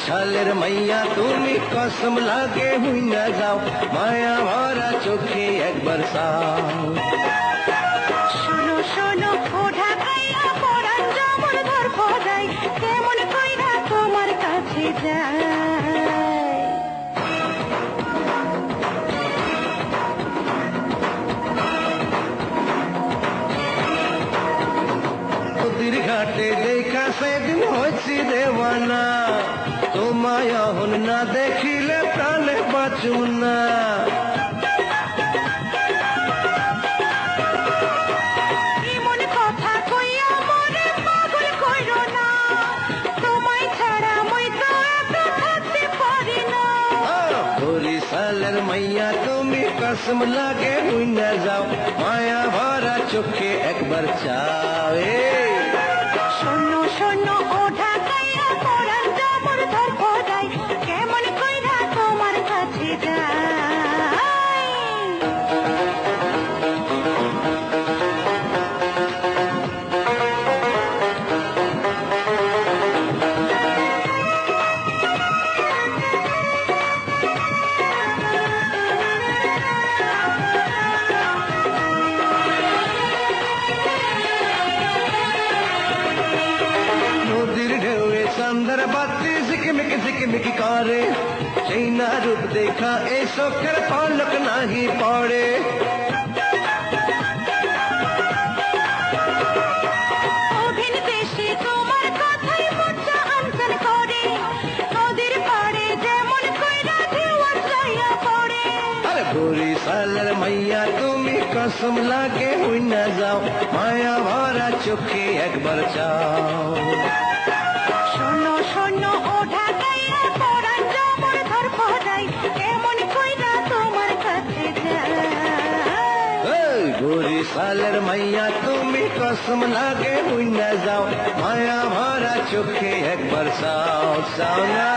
বরিশালের মাইয়া তুমি কসম লাগে হুই না যাও মায়া ভরা চোখে একবার চাও শোনো শোনো ও ঢাকাইয়া পরাণ যেমন ধর্প যায় তেমন কইরা তোমার কাছে যায় নদীর ঘাটে দেখা সেদিন হয়েছি দেওয়ানা তোমায় অহন না দেখিলে প্রাণে বাঁচু না এমন কথা কইয়া মনে পাগল কইরো না তোমায় ছাড়া মই তো এত থাকতে পারি না বরিশালের মাইয়া তুমি কসম লাগে হুই না যাও মায়া ভরা চোখে একবার চাও শোনো শোনো ও ঢাকাইয়া পরাণ যেমন ধর্প যায় কেমন কইরা তোমার কাছে যায় নদীর ঢেউয়ে চান্দার বাতি ঝিকিমিকি ঝিকিমিকি করে সেই না রূপ দেখা এই চোখের পলক নাহি পড়ে অভিন দেশে তোমার কথাই মনটা আনচান করে নদীর পাড়ে যেমন কইরা ঢেউ চাইয়া পড়ে আরে বরিশালের মাইয়া তুমি কসম লাগে হুই না যাও মায়া ভরা চোখে একবার চাও শোনো শোনো ও ঢাকাইয়া পরাণ যেমন ধর্প যায় কেমন কইরা তোমার কাছে যায় এই বরিশালের মাইয়া তুমি কসম লাগে হুই না যাও মায়া ভরা চোখে একবার চাও চাও না